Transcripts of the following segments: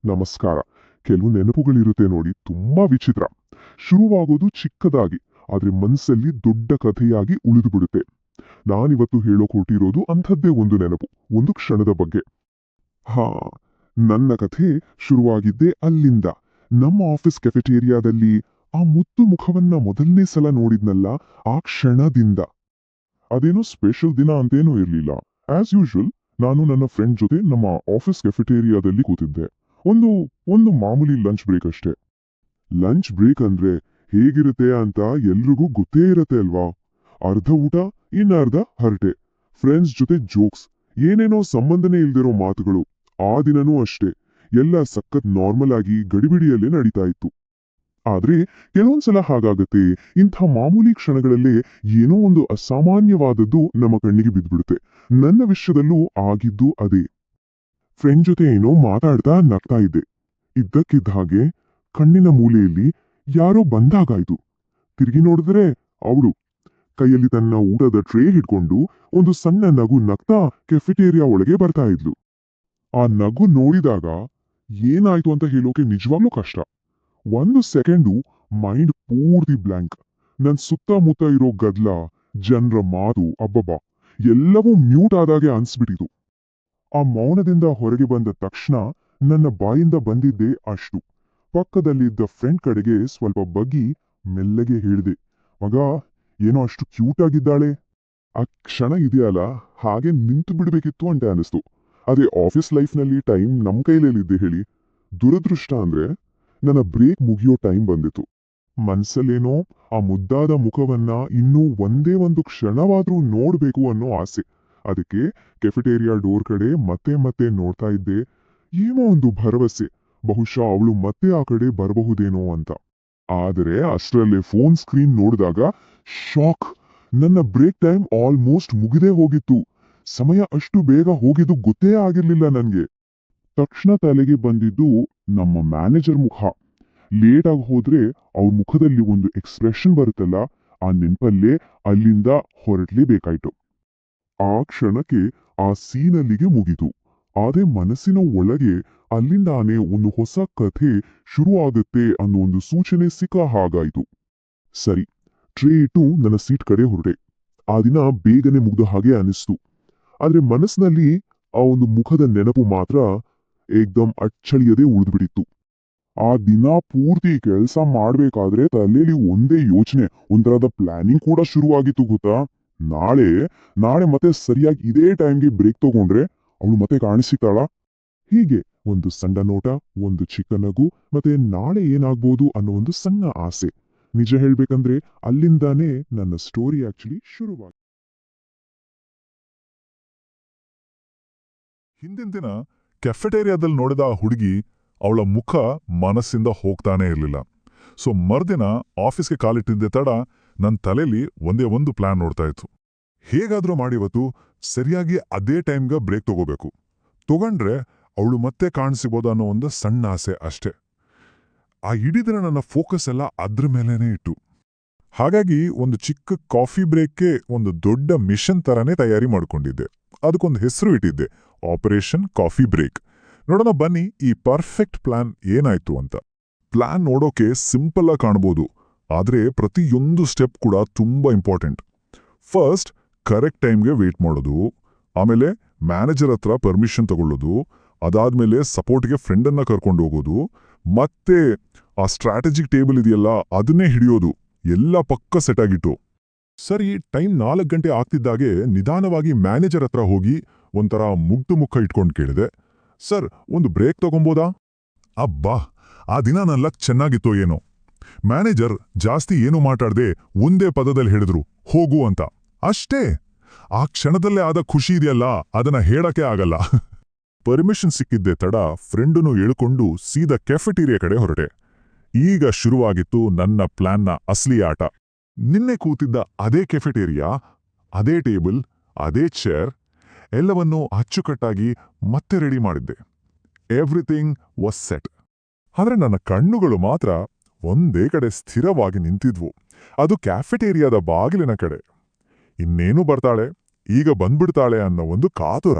ನಮಸ್ಕಾರ. ಕೆಲವು ನೆನಪುಗಳಿರುತ್ತೆ ನೋಡಿ, ತುಂಬಾ ವಿಚಿತ್ರ. ಶುರುವಾಗೋದು ಚಿಕ್ಕದಾಗಿ, ಆದ್ರೆ ಮನ್ಸಲ್ಲಿ ದೊಡ್ಡ ಕಥೆಯಾಗಿ ಉಳಿದು ಬಿಡುತ್ತೆ. ನಾನಿವತ್ತು ಹೇಳೋಕ್ ಹೊರಟಿರೋದು ಅಂಥದ್ದೇ ಒಂದು ನೆನಪು, ಒಂದು ಕ್ಷಣದ ಬಗ್ಗೆ. ಹಾ, ನನ್ನ ಕಥೆ ಶುರುವಾಗಿದ್ದೇ ಅಲ್ಲಿಂದ. ನಮ್ಮ ಆಫೀಸ್ ಕೆಫೆಟೇರಿಯಾದಲ್ಲಿ ಆ ಮುದ್ದು ಮುಖವನ್ನ ಮೊದಲನೇ ಸಲ ನೋಡಿದ್ನಲ್ಲ, ಆ ಕ್ಷಣದಿಂದ. ಅದೇನೋ ಸ್ಪೆಷಲ್ ದಿನ ಅಂತೇನೂ ಇರ್ಲಿಲ್ಲ. ಆಸ್ ಯೂಶುವಲ್ ನಾನು ನನ್ನ ಫ್ರೆಂಡ್ ಜೊತೆ ನಮ್ಮ ಆಫೀಸ್ ಕೆಫೆಟೇರಿಯಾದಲ್ಲಿ ಕೂತಿದ್ದೆ. ಒಂದು ಒಂದು ಮಾಮೂಲಿ ಲಂಚ್ ಬ್ರೇಕ್ ಅಷ್ಟೇ. ಲಂಚ್ ಬ್ರೇಕ್ ಅಂದ್ರೆ ಹೇಗಿರುತ್ತೆ ಅಂತ ಎಲ್ರಿಗೂ ಗೊತ್ತೇ ಇರತ್ತೆ ಅಲ್ವಾ. ಅರ್ಧ ಊಟ, ಇನ್ನರ್ಧ ಹರಟೆ, ಫ್ರೆಂಡ್ಸ್ ಜೊತೆ ಜೋಕ್ಸ್, ಏನೇನೋ ಸಂಬಂಧನೇ ಇಲ್ದಿರೋ ಮಾತುಗಳು. ಆ ದಿನನೂ ಅಷ್ಟೇ, ಎಲ್ಲ ಸಖತ್ ನಾರ್ಮಲ್ ಆಗಿ ಗಡಿಬಿಡಿಯಲ್ಲೇ ನಡೀತಾ ಇತ್ತು. ಆದ್ರೆ ಕೆಲವೊಂದ್ಸಲ ಹಾಗಾಗತ್ತೆ, ಇಂಥ ಮಾಮೂಲಿ ಕ್ಷಣಗಳಲ್ಲೇ ಏನೋ ಒಂದು ಅಸಾಮಾನ್ಯವಾದದ್ದು ನಮ್ಮ ಕಣ್ಣಿಗೆ ಬಿದ್ದ್ಬಿಡುತ್ತೆ. ನನ್ನ ವಿಷಯದಲ್ಲೂ ಆಗಿದ್ದು ಅದೇ. ಫ್ರೆಂಡ್ ಜೊತೆ ಏನೋ ಮಾತಾಡ್ತಾ ನಗ್ತಾ ಇದ್ದೆ. ಇದ್ದಕ್ಕಿದ್ದ ಹಾಗೆ ಕಣ್ಣಿನ ಮೂಲೆಯಲ್ಲಿ ಯಾರೋ ಬಂದಾಗಾಯ್ತು. ತಿರುಗಿ ನೋಡಿದ್ರೆ ಅವಳು ಕೈಯಲ್ಲಿ ತನ್ನ ಊಟದ ಟ್ರೇ ಹಿಡ್ಕೊಂಡು ಒಂದು ಸಣ್ಣ ನಗು ನಗ್ತಾ ಕೆಫೆಟೇರಿಯಾ ಒಳಗೆ ಬರ್ತಾ ಇದ್ಲು. ಆ ನಗು ನೋಡಿದಾಗ ಏನಾಯ್ತು ಅಂತ ಹೇಳೋಕೆ ನಿಜವಾಗ್ಲೂ ಕಷ್ಟ. ಒಂದು ಸೆಕೆಂಡು ಮೈಂಡ್ ಪೂರ್ತಿ ಬ್ಲ್ಯಾಂಕ್. ನನ್ ಸುತ್ತಮುತ್ತ ಇರೋ ಗದ್ಲ, ಜನರ ಮಾತು, ಅಬ್ಬಬ್ಬಾ, ಎಲ್ಲವೂ ಮ್ಯೂಟ್ ಆದಾಗೆ ಅನ್ಸ್ಬಿಟ್ಟಿತು. ಆ ಮೌನದಿಂದ ಹೊರಗೆ ಬಂದ ತಕ್ಷಣ ನನ್ನ ಬಾಯಿಂದ ಬಂದಿದ್ದೇ ಅಷ್ಟು. ಪಕ್ಕದಲ್ಲಿದ್ದ ಫ್ರೆಂಡ್ ಕಡೆಗೆ ಸ್ವಲ್ಪ ಬಗ್ಗಿ ಮೆಲ್ಲಗೆ ಹೇಳಿದೆ, ಮಗ, ಏನೋ ಅಷ್ಟು ಕ್ಯೂಟ್ ಆಗಿದ್ದಾಳೆ. ಆ ಕ್ಷಣ ಇದೆಯಲ್ಲ, ಹಾಗೆ ನಿಂತು ಬಿಡ್ಬೇಕಿತ್ತು ಅಂತ ಅನಿಸ್ತು. ಅದೇ ಆಫೀಸ್ ಲೈಫ್ನಲ್ಲಿ ಟೈಮ್ ನಮ್ ಕೈಲಲ್ಲಿದ್ದೆ ಹೇಳಿ. ದುರದೃಷ್ಟ ಅಂದ್ರೆ ನನ್ನ ಬ್ರೇಕ್ ಮುಗಿಯೋ ಟೈಮ್ ಬಂದಿತ್ತು. ಮನ್ಸಲ್ಲೇನೋ ಆ ಮುದ್ದಾದ ಮುಖವನ್ನ ಇನ್ನೂ ಒಂದೇ ಒಂದು ಕ್ಷಣವಾದ್ರೂ ನೋಡ್ಬೇಕು ಅನ್ನೋ ಆಸೆ. ಅದಕ್ಕೆ ಕೆಫೆಟೇರಿಯಾ ಡೋರ್ ಕಡೆ ಮತ್ತೆ ಮತ್ತೆ ನೋಡ್ತಾ ಇದ್ದೆ. ಏನೋ ಒಂದು ಭರವಸೆ, ಬಹುಶಃ ಅವಳು ಮತ್ತೆ ಆ ಕಡೆ ಬರಬಹುದೇನೋ ಅಂತ. ಆದರೆ ಅಷ್ಟರಲ್ಲೇ ಫೋನ್ ಸ್ಕ್ರೀನ್ ನೋಡಿದಾಗ ಶಾಕ್. ನನ್ನ ಬ್ರೇಕ್ ಟೈಮ್ ಆಲ್ಮೋಸ್ಟ್ ಮುಗಿದೇ ಹೋಗಿತ್ತು. ಸಮಯ ಅಷ್ಟು ಬೇಗ ಹೋಗಿದ್ದು ಗೊತ್ತೇ ಆಗಿರ್ಲಿಲ್ಲ ನನ್ಗೆ. ತಕ್ಷಣ ತಲೆಗೆ ಬಂದಿದ್ದು ನಮ್ಮ ಮ್ಯಾನೇಜರ್ ಮುಖ. ಲೇಟ್ ಆಗಿ ಹೋದ್ರೆ ಅವ್ರ ಮುಖದಲ್ಲಿ ಒಂದು ಎಕ್ಸ್ಪ್ರೆಷನ್ ಬರುತ್ತಲ್ಲ, ಆ ನೆನ್ಪಲ್ಲೇ ಅಲ್ಲಿಂದ ಹೊರಡ್ಲೇಬೇಕಾಯ್ತು. ಆ ಕ್ಷಣಕ್ಕೆ ಆ ಸೀನಲ್ಲಿಗೆ ಮುಗಿತು. ಆದ್ರೆ ಮನಸ್ಸಿನ ಒಳಗೆ ಅಲ್ಲಿಂದಾನೇ ಒಂದು ಹೊಸ ಕಥೆ ಶುರು ಆಗತ್ತೆ ಅನ್ನೋ ಒಂದು ಸೂಚನೆ ಸಿಕ್ಕ ಹಾಗಾಯ್ತು. ಸರಿ, ಟ್ರೇ ಇಟ್ಟು ನನ್ನ ಸೀಟ್ ಕಡೆ ಹೊರಟೆ. ಆ ದಿನ ಬೇಗನೆ ಮುಗ್ದ ಹಾಗೆ ಅನಿಸ್ತು. ಆದ್ರೆ ಮನಸ್ಸಿನಲ್ಲಿ ಆ ಒಂದು ಮುಖದ ನೆನಪು ಮಾತ್ರ ಏಕ್ದಮ್ ಅಚ್ಚಳಿಯದೆ ಉಳಿದ್ಬಿಟ್ಟಿತ್ತು. ಆ ದಿನ ಪೂರ್ತಿ ಕೆಲಸ ಮಾಡ್ಬೇಕಾದ್ರೆ ತಲೆಯಲ್ಲಿ ಒಂದೇ ಯೋಚನೆ, ಒಂಥರದ ಪ್ಲಾನಿಂಗ್ ಕೂಡ ಶುರುವಾಗಿತ್ತು ಗೊತ್ತಾ. ನಾಳೆ ಮತ್ತೆ ಸರಿಯಾಗಿ ಇದೇ ಟೈಮ್ಗೆ ಬ್ರೇಕ್ ತಗೊಂಡ್ರೆ ಅವಳು ಮತ್ತೆ ಕಾಣಿಸಿತಾಳ. ಹೀಗೆ ಒಂದು ಸಣ್ಣ ನೋಟ, ಒಂದು ಚಿಕ್ಕ ನಗು, ಮತ್ತೆ ನಾಳೆ ಏನಾಗ್ಬೋದು ಅನ್ನೋ ಒಂದು ಸಣ್ಣ ಆಸೆ. ನಿಜ ಹೇಳ್ಬೇಕಂದ್ರೆ ಅಲ್ಲಿಂದಾನೇ ನನ್ನ ಸ್ಟೋರಿ ಆಕ್ಚುಲಿ ಶುರುವಾಗಿ. ಹಿಂದಿನ ದಿನ ಕೆಫೆಟೇರಿಯಾದಲ್ಲಿ ನೋಡಿದ ಆ ಹುಡುಗಿ, ಅವಳ ಮುಖ ಮನಸ್ಸಿಂದ ಹೋಗ್ತಾನೇ ಇರಲಿಲ್ಲ. ಸೊ ಮರ್ದಿನ ಆಫೀಸ್ಗೆ ಕಾಲಿಟ್ಟಿದ್ದೆ ತಡ ನನ್ನ ತಲೆಯಲ್ಲಿ ಒಂದೇ ಒಂದು ಪ್ಲಾನ್ ನೋಡ್ತಾ ಇತ್ತು. ಹೇಗಾದ್ರೂ ಮಾಡಿವತ್ತು ಸರಿಯಾಗಿ ಅದೇ ಟೈಮ್ಗೆ ಬ್ರೇಕ್ ತಗೋಬೇಕು. ತಗೊಂಡ್ರೆ ಅವಳು ಮತ್ತೆ ಕಾಣಿಸಿಬೋದು ಅನ್ನೋ ಒಂದು ಸಣ್ಣ ಆಸೆ ಅಷ್ಟೇ. ಆ ಇಡೀ ದಿನ ನನ್ನ ಫೋಕಸ್ ಎಲ್ಲ ಅದ್ರ ಮೇಲೇನೆ ಇಟ್ಟು. ಹಾಗಾಗಿ ಒಂದು ಚಿಕ್ಕ ಕಾಫಿ ಬ್ರೇಕ್ಗೆ ಒಂದು ದೊಡ್ಡ ಮಿಷನ್ ತರನೇ ತಯಾರಿ ಮಾಡ್ಕೊಂಡಿದ್ದೆ. ಅದಕ್ಕೊಂದು ಹೆಸರು ಇಟ್ಟಿದ್ದೆ, ಆಪರೇಷನ್ ಕಾಫಿ ಬ್ರೇಕ್. ನೋಡೋಣ ಬನ್ನಿ ಈ ಪರ್ಫೆಕ್ಟ್ ಪ್ಲಾನ್ ಏನಾಯ್ತು ಅಂತ. ಪ್ಲಾನ್ ನೋಡೋಕೆ ಸಿಂಪಲ್ ಆಗಿ ಕಾಣ್ಬೋದು, ಆದ್ರೆ ಪ್ರತಿಯೊಂದು ಸ್ಟೆಪ್ ಕೂಡ ತುಂಬಾ ಇಂಪಾರ್ಟೆಂಟ್. ಫಸ್ಟ್ ಕರೆಕ್ಟ್ ಟೈಮ್ಗೆ ವೇಟ್ ಮಾಡೋದು, ಆಮೇಲೆ ಮ್ಯಾನೇಜರ್ ಹತ್ರ ಪರ್ಮಿಷನ್ ತಗೊಳ್ಳೋದು, ಅದಾದ್ಮೇಲೆ ಸಪೋರ್ಟ್ಗೆ ಫ್ರೆಂಡನ್ನ ಕರ್ಕೊಂಡು ಹೋಗೋದು, ಮತ್ತೆ ಆ ಸ್ಟ್ರಾಟಜಿಕ್ ಟೇಬಲ್ ಇದೆಯಲ್ಲ ಅದನ್ನೇ ಹಿಡಿಯೋದು. ಎಲ್ಲ ಪಕ್ಕ ಸೆಟ್ ಆಗಿತ್ತು. ಸರಿ, ಟೈಮ್ 4 ಗಂಟೆ ಆಗ್ತಿದ್ದಾಗೆ ನಿಧಾನವಾಗಿ ಮ್ಯಾನೇಜರ್ ಹತ್ರ ಹೋಗಿ ಒಂಥರ ಮುಗ್ದು ಮುಖ ಇಟ್ಕೊಂಡು ಕೇಳಿದೆ, ಸರ್, ಒಂದು ಬ್ರೇಕ್ ತಗೊಂಬೋದಾ? ಅಬ್ಬಾ, ಆ ದಿನ ನನ್ನ ಲಕ್ ಚೆನ್ನಾಗಿತ್ತೋ ಏನೋ. ಮ್ಯಾನೇಜರ್ ಜಾಸ್ತಿ ಏನು ಮಾತಾಡ್ದೆ ಒಂದೇ ಪದದಲ್ಲಿ ಹೇಳಿದ್ರು, ಹೋಗು ಅಂತ. ಅಷ್ಟೇ. ಆ ಕ್ಷಣದಲ್ಲೇ ಆದ ಖುಷಿ ಇದೆಯಲ್ಲ, ಅದನ್ನ ಹೇಳಕ್ಕೆ ಆಗಲ್ಲ. ಪರ್ಮಿಷನ್ ಸಿಕ್ಕಿದ್ದೆ ತಡ ಫ್ರೆಂಡನ್ನು ಎಳ್ಕೊಂಡು ಸೀದಾ ಕೆಫೆಟೇರಿಯಾ ಕಡೆ ಹೊರಟೆ. ಈಗ ಶುರುವಾಗಿತ್ತು ನನ್ನ ಪ್ಲಾನ್ನ ಅಸಲಿ ಆಟ. ನಿನ್ನೆ ಕೂತಿದ್ದ ಅದೇ ಕೆಫೆಟೇರಿಯಾ, ಅದೇ ಟೇಬಲ್, ಅದೇ ಚೇರ್, ಎಲ್ಲವನ್ನೂ ಅಚ್ಚುಕಟ್ಟಾಗಿ ಮತ್ತೆ ರೆಡಿ ಮಾಡಿದ್ದೆ. Everything was set. ಆದ್ರೆ ನನ್ನ ಕಣ್ಣುಗಳು ಮಾತ್ರ ಒಂದೇ ಕಡೆ ಸ್ಥಿರವಾಗಿ ನಿಂತಿದ್ವು. ಅದು ಕ್ಯಾಫೆಟೇರಿಯಾದ ಬಾಗಿಲಿನ ಕಡೆ. ಇನ್ನೇನು ಬರ್ತಾಳೆ, ಈಗ ಬಂದ್ಬಿಡ್ತಾಳೆ ಅನ್ನೋ ಒಂದು ಕಾತುರ.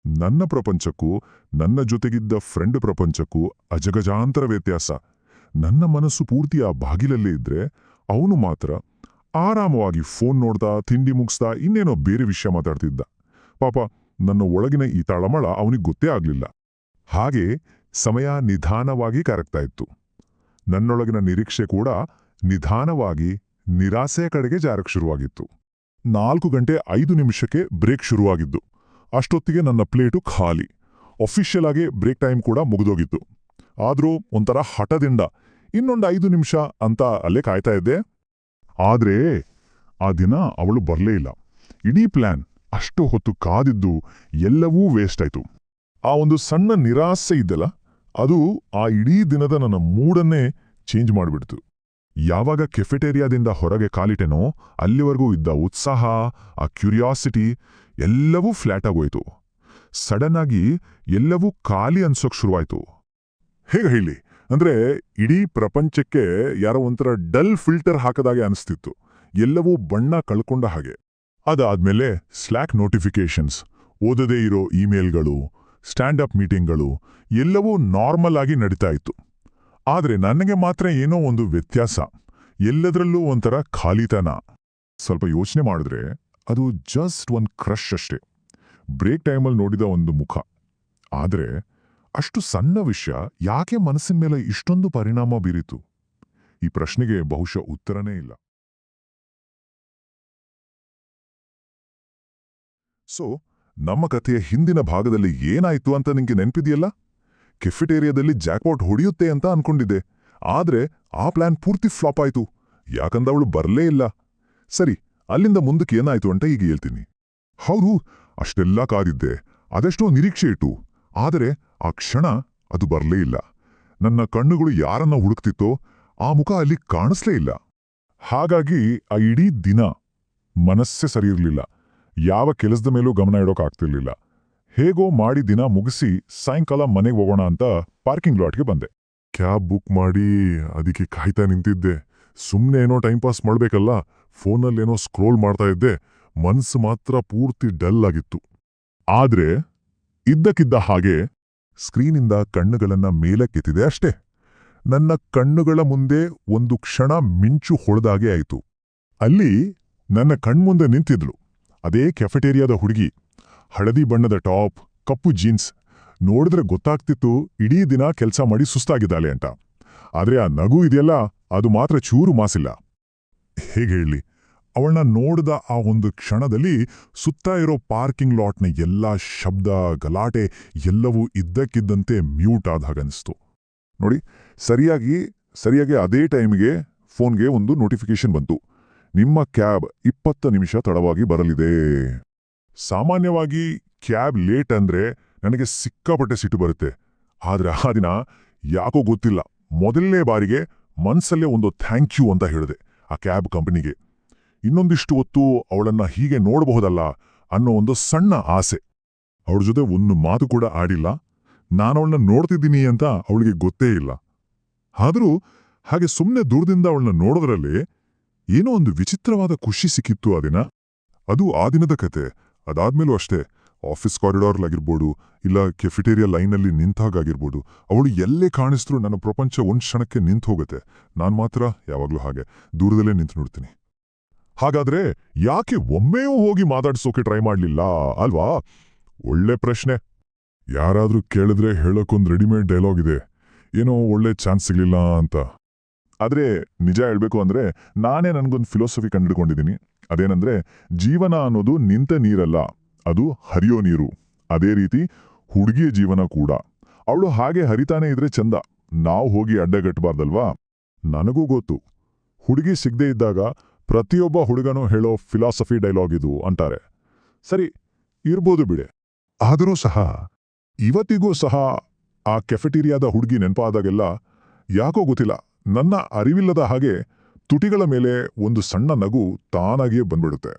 ನನ್ನ ಪ್ರಪಂಚಕ್ಕೂ ನನ್ನ ಜೊತೆಗಿದ್ದ ಫ್ರೆಂಡ್ ಪ್ರಪಂಚಕ್ಕೂ ಅಜಗಜಾಂತರ ವ್ಯತ್ಯಾಸ. ನನ್ನ ಮನಸ್ಸು ಪೂರ್ತಿ ಆ ಬಾಗಿಲಲ್ಲೇ ಇದ್ರೆ ಅವನು ಮಾತ್ರ ಆರಾಮವಾಗಿ ಫೋನ್ ನೋಡ್ತಾ, ತಿಂಡಿ ಮುಗಿಸ್ತಾ, ಇನ್ನೇನೋ ಬೇರೆ ವಿಷಯ ಮಾತಾಡ್ತಿದ್ದ. ಪಾಪ ನನ್ನ ಒಳಗಿನ ಈ ತಳಮಳ ಅವನಿಗೆ ಗೊತ್ತೇ ಆಗ್ಲಿಲ್ಲ. ಹಾಗೆ ಸಮಯ ನಿಧಾನವಾಗಿ ಕರಗ್ತಾ ಇತ್ತು. ನನ್ನೊಳಗಿನ ನಿರೀಕ್ಷೆ ಕೂಡ ನಿಧಾನವಾಗಿ ನಿರಾಸೆಯ ಕಡೆಗೆ ಜಾರಕ್ಕೆ ಶುರುವಾಗಿತ್ತು. 4:05 ಬ್ರೇಕ್ ಶುರುವಾಗಿದ್ದು. ಅಷ್ಟೊತ್ತಿಗೆ ನನ್ನ ಪ್ಲೇಟು ಖಾಲಿ. ಅಫಿಷಿಯಲ್ ಆಗಿ ಬ್ರೇಕ್ ಟೈಮ್ ಕೂಡ ಮುಗಿದೋಗಿತ್ತು. ಆದ್ರೂ ಒಂಥರ ಹಠದಿಂದ ಇನ್ನೊಂದು 5 ನಿಮಿಷ ಅಂತ ಅಲ್ಲೇ ಕಾಯ್ತಾ ಇದ್ದೆ. ಆದ್ರೆ ಆ ದಿನ ಅವಳು ಬರಲೇ ಇಲ್ಲ. ಇಡೀ ಪ್ಲಾನ್, ಅಷ್ಟು ಹೊತ್ತು ಕಾದಿದ್ದು ಎಲ್ಲವೂ ವೇಸ್ಟ್ ಆಯ್ತು. ಆ ಒಂದು ಸಣ್ಣ ನಿರಾಸೆ ಇದ್ದಲ್ಲ, ಅದು ಆ ಇಡೀ ದಿನದ ನನ್ನ ಮೂಡನ್ನೇ ಚೇಂಜ್ ಮಾಡಿಬಿಡ್ತು. ಯಾವಾಗ ಕೆಫೆಟೇರಿಯಾದಿಂದ ಹೊರಗೆ ಕಾಲಿಟೆನೋ ಅಲ್ಲಿವರೆಗೂ ಇದ್ದ ಉತ್ಸಾಹ, ಆ ಕ್ಯೂರಿಯಾಸಿಟಿ ಎಲ್ಲವೂ ಫ್ಲ್ಯಾಟ್ ಆಗೋಯ್ತು. ಸಡನ್ ಆಗಿ ಎಲ್ಲವೂ ಖಾಲಿ ಅನ್ಸೋಕ್ ಶುರುವಾಯ್ತು. ಹೇಗೆ ಹೇಳಿ ಅಂದ್ರೆ, ಇಡೀ ಪ್ರಪಂಚಕ್ಕೆ ಯಾರೋ ಒಂಥರ ಡಲ್ ಫಿಲ್ಟರ್ ಹಾಕದಾಗೆ ಅನಿಸ್ತಿತ್ತು. ಎಲ್ಲವೂ ಬಣ್ಣ ಕಳ್ಕೊಂಡ ಹಾಗೆ. ಅದಾದ್ಮೇಲೆ ಸ್ಲ್ಯಾಕ್ ನೋಟಿಫಿಕೇಶನ್ಸ್, ಓದದೇ ಇರೋ ಇಮೇಲ್ಗಳು, ಸ್ಟ್ಯಾಂಡ್ ಅಪ್ ಮೀಟಿಂಗ್ಗಳು ಎಲ್ಲವೂ ನಾರ್ಮಲ್ ಆಗಿ ನಡೀತಾ ಇತ್ತು. ಆದ್ರೆ ನನಗೆ ಮಾತ್ರ ಏನೋ ಒಂದು ವ್ಯತ್ಯಾಸ. ಎಲ್ಲದರಲ್ಲೂ ಒಂಥರ ಖಾಲಿತನ. ಸ್ವಲ್ಪ ಯೋಚನೆ ಮಾಡಿದ್ರೆ ಅದು ಜಸ್ಟ್ ಒಂದು ಕ್ರಶ್ ಅಷ್ಟೇ. ಬ್ರೇಕ್ ಟೈಮಲ್ಲಿ ನೋಡಿದ ಒಂದು ಮುಖ. ಆದ್ರೆ ಅಷ್ಟು ಸಣ್ಣ ವಿಷಯ ಯಾಕೆ ಮನಸ್ಸಿನ ಮೇಲೆ ಇಷ್ಟೊಂದು ಪರಿಣಾಮ ಬೀರಿತು? ಈ ಪ್ರಶ್ನೆಗೆ ಬಹುಶಃ ಉತ್ತರನೇ ಇಲ್ಲ. ಸೊ ನಮ್ಮ ಕಥೆಯ ಹಿಂದಿನ ಭಾಗದಲ್ಲಿ ಏನಾಯ್ತು ಅಂತ ನಿಂಗೆ ನೆನ್ಪಿದೆಯಲ್ಲ? ಕೆಫೆಟೇರಿಯಾದಲ್ಲಿ ಜಾಕ್ಪಾಟ್ ಹೊಡೆಯುತ್ತೆ ಅಂತ ಅನ್ಕೊಂಡಿದ್ದೆ. ಆದ್ರೆ ಆ ಪ್ಲಾನ್ ಪೂರ್ತಿ ಫ್ಲಾಪ್ ಆಯ್ತು. ಯಾಕಂದ ಅವಳು ಬರಲೇ ಇಲ್ಲ. ಸರಿ, ಅಲ್ಲಿಂದ ಮುಂದಕ್ಕೆ ಏನಾಯ್ತು ಅಂತ ಈಗ ಹೇಳ್ತೀನಿ. ಹೌದು, ಅಷ್ಟೆಲ್ಲ ಕಾದಿದ್ದೆ, ಅದೆಷ್ಟೋ ನಿರೀಕ್ಷೆ ಇಟ್ಟು. ಆದರೆ ಆ ಕ್ಷಣ ಅದು ಬರಲೇ ಇಲ್ಲ. ನನ್ನ ಕಣ್ಣುಗಳು ಯಾರನ್ನ ಹುಡುಕ್ತಿತ್ತೋ ಆ ಮುಖ ಅಲ್ಲಿ ಕಾಣಿಸ್ಲೇ ಇಲ್ಲ. ಹಾಗಾಗಿ ಆ ಇಡೀ ದಿನ ಮನಸ್ಸೇ ಸರಿಯಿರಲಿಲ್ಲ. ಯಾವ ಕೆಲಸದ ಮೇಲೂ ಗಮನ ಇಡೋಕಾಗ್ತಿರ್ಲಿಲ್ಲ. ಹೇಗೋ ಮಾಡಿ ದಿನ ಮುಗಿಸಿ ಸಾಯಂಕಾಲ ಮನೆಗೆ ಹೋಗೋಣ ಅಂತ ಪಾರ್ಕಿಂಗ್ ಲಾಟ್ಗೆ ಬಂದೆ. ಕ್ಯಾಬ್ ಬುಕ್ ಮಾಡಿ ಅದಕ್ಕೆ ಕಾಯ್ತಾ ನಿಂತಿದ್ದೆ. ಸುಮ್ಮನೆ ಏನೋ ಟೈಮ್ ಪಾಸ್ ಮಾಡ್ಬೇಕಲ್ಲ, ಫೋನಲ್ಲೇನೋ ಸ್ಕ್ರೋಲ್ ಮಾಡ್ತಾ ಇದ್ದೆ. ಮನ್ಸು ಮಾತ್ರ ಪೂರ್ತಿ ಡಲ್ ಆಗಿತ್ತು. ಆದ್ರೆ ಇದ್ದಕ್ಕಿದ್ದ ಹಾಗೆ ಸ್ಕ್ರೀನಿಂದ ಕಣ್ಣುಗಳನ್ನ ಮೇಲಕ್ಕೆತ್ತಿದೆ ಅಷ್ಟೇ. ನನ್ನ ಕಣ್ಣುಗಳ ಮುಂದೆ ಒಂದು ಕ್ಷಣ ಮಿಂಚು ಹೊಡೆದಾಗೆ ಆಯಿತು. ಅಲ್ಲಿ ನನ್ನ ಕಣ್ಮುಂದೆ ನಿಂತಿದ್ಲು ಅದೇ ಕೆಫೆಟೇರಿಯಾದ ಹುಡುಗಿ. ಹಳದಿ ಬಣ್ಣದ ಟಾಪ್, ಕಪ್ಪು ಜೀನ್ಸ್. ನೋಡಿದ್ರೆ ಗೊತ್ತಾಗ್ತಿತ್ತು ಇಡೀ ದಿನ ಕೆಲಸ ಮಾಡಿ ಸುಸ್ತಾಗಿದ್ದಾಳೆ ಅಂತ. ಆದ್ರೆ ಆ ನಗು ಇದೆಯಲ್ಲ, ಅದು ಮಾತ್ರ ಚೂರು ಮಾಸಿಲ್ಲ. ಹೇಗೆ ಹೇಳಿ, ಅವಳನ್ನ ನೋಡಿದ ಆ ಒಂದು ಕ್ಷಣದಲ್ಲಿ ಸುತ್ತ ಇರೋ ಪಾರ್ಕಿಂಗ್ ಲಾಟ್ನ ಎಲ್ಲಾ ಶಬ್ದ, ಗಲಾಟೆ ಎಲ್ಲವೂ ಇದ್ದಕ್ಕಿದ್ದಂತೆ ಮ್ಯೂಟ್ ಆದ ಹಾಗನ್ನಿಸ್ತು. ನೋಡಿ, ಸರಿಯಾಗಿ ಅದೇ ಟೈಮ್ಗೆ ಫೋನ್ಗೆ ಒಂದು ನೋಟಿಫಿಕೇಶನ್ ಬಂತು. ನಿಮ್ಮ ಕ್ಯಾಬ್ 20 ನಿಮಿಷ ತಡವಾಗಿ ಬರಲಿದೆ. ಸಾಮಾನ್ಯವಾಗಿ ಕ್ಯಾಬ್ ಲೇಟ್ ಅಂದ್ರೆ ನನಗೆ ಸಿಕ್ಕಾಪಟ್ಟೆ ಸಿಟ್ಟು ಬರುತ್ತೆ. ಆದ್ರೆ ಆ ದಿನ ಯಾಕೋ ಗೊತ್ತಿಲ್ಲ, ಮೊದಲನೇ ಬಾರಿಗೆ ಮನ್ಸಲ್ಲೇ ಒಂದು ಥ್ಯಾಂಕ್ ಯು ಅಂತ ಹೇಳಿದೆ ಆ ಕ್ಯಾಬ್ ಕಂಪನಿಗೆ. ಇನ್ನೊಂದಿಷ್ಟು ಹೊತ್ತು ಅವಳನ್ನ ಹೀಗೆ ನೋಡಬಹುದಲ್ಲ ಅನ್ನೋ ಒಂದು ಸಣ್ಣ ಆಸೆ. ಅವಳ ಜೊತೆ ಒಂದು ಮಾತು ಕೂಡ ಆಡಿಲ್ಲ. ನಾನವಳನ್ನ ನೋಡ್ತಿದ್ದೀನಿ ಅಂತ ಅವಳಿಗೆ ಗೊತ್ತೇ ಇಲ್ಲ. ಆದರೂ ಹಾಗೆ ಸುಮ್ಮನೆ ದೂರದಿಂದ ಅವಳನ್ನ ನೋಡೋದ್ರಲ್ಲಿ ಏನೋ ಒಂದು ವಿಚಿತ್ರವಾದ ಖುಷಿ ಸಿಕ್ಕಿತ್ತು ಆ ದಿನ. ಅದು ಆ ದಿನದ ಕತೆ. ಅದಾದ್ಮೇಲೂ ಅಷ್ಟೇ, ಆಫೀಸ್ ಕಾರಿಡಾರ್ಲಾಗಿರ್ಬೋದು, ಇಲ್ಲ ಕೆಫೆಟೇರಿಯಾ ಲೈನಲ್ಲಿ ನಿಂತಾಗಿರ್ಬೋದು, ಅವಳು ಎಲ್ಲೇ ಕಾಣಿಸಿದ್ರೂ ನನ್ನ ಪ್ರಪಂಚ ಒಂದ್ ಕ್ಷಣಕ್ಕೆ ನಿಂತು ಹೋಗುತ್ತೆ. ನಾನ್ ಮಾತ್ರ ಯಾವಾಗ್ಲೂ ಹಾಗೆ ದೂರದಲ್ಲೇ ನಿಂತು ನೋಡ್ತೀನಿ. ಹಾಗಾದ್ರೆ ಯಾಕೆ ಒಮ್ಮೆಯೂ ಹೋಗಿ ಮಾತಾಡ್ಸೋಕೆ ಟ್ರೈ ಮಾಡ್ಲಿಲ್ಲ ಅಲ್ವಾ? ಒಳ್ಳೆ ಪ್ರಶ್ನೆ. ಯಾರಾದ್ರೂ ಕೇಳಿದ್ರೆ ಹೇಳೋಕೊಂದ್ ರೆಡಿಮೇಡ್ ಡೈಲಾಗ್ ಇದೆ, ಏನೋ ಒಳ್ಳೆ ಚಾನ್ಸ್ ಸಿಗ್ಲಿಲ್ಲ ಅಂತ. ಆದ್ರೆ ನಿಜ ಹೇಳ್ಬೇಕು ಅಂದ್ರೆ ನಾನೇ ನನ್ಗೊಂದು ಫಿಲಾಸಫಿ ಕಂಡುಕೊಂಡಿದ್ದೀನಿ. ಅದೇನಂದ್ರೆ, ಜೀವನ ಅನ್ನೋದು ನಿಂತ ನೀರಲ್ಲ, ಅದು ಹರಿಯೋ ನೀರು. ಅದೇ ರೀತಿ ಹುಡುಗಿಯ ಜೀವನ ಕೂಡ. ಅವಳು ಹಾಗೆ ಹರಿತಾನೆ ಇದ್ರೆ ಚಂದ, ನಾವು ಹೋಗಿ ಅಡ್ಡಗಟ್ಟಬಾರ್ದಲ್ವಾ? ನನಗೂ ಗೊತ್ತು, ಹುಡುಗಿ ಸಿಗದೇ ಇದ್ದಾಗ ಪ್ರತಿಯೊಬ್ಬ ಹುಡುಗನೂ ಹೇಳೋ ಫಿಲಾಸಫಿ ಡೈಲಾಗ್ ಇದು ಅಂತಾರೆ. ಸರಿ, ಇರ್ಬೋದು ಬಿಡೆ. ಆದರೂ ಸಹ ಇವತ್ತಿಗೂ ಸಹ ಆ ಕೆಫೆಟೇರಿಯಾದ ಹುಡುಗಿ ನೆನಪಾದಾಗೆಲ್ಲ ಯಾಕೋ ಗೊತ್ತಿಲ್ಲ, ನನ್ನ ಅರಿವಿಲ್ಲದ ಹಾಗೆ ತುಟಿಗಳ ಮೇಲೆ ಒಂದು ಸಣ್ಣ ನಗು ತಾನಾಗಿಯೇ ಬಂದ್ಬಿಡುತ್ತೆ.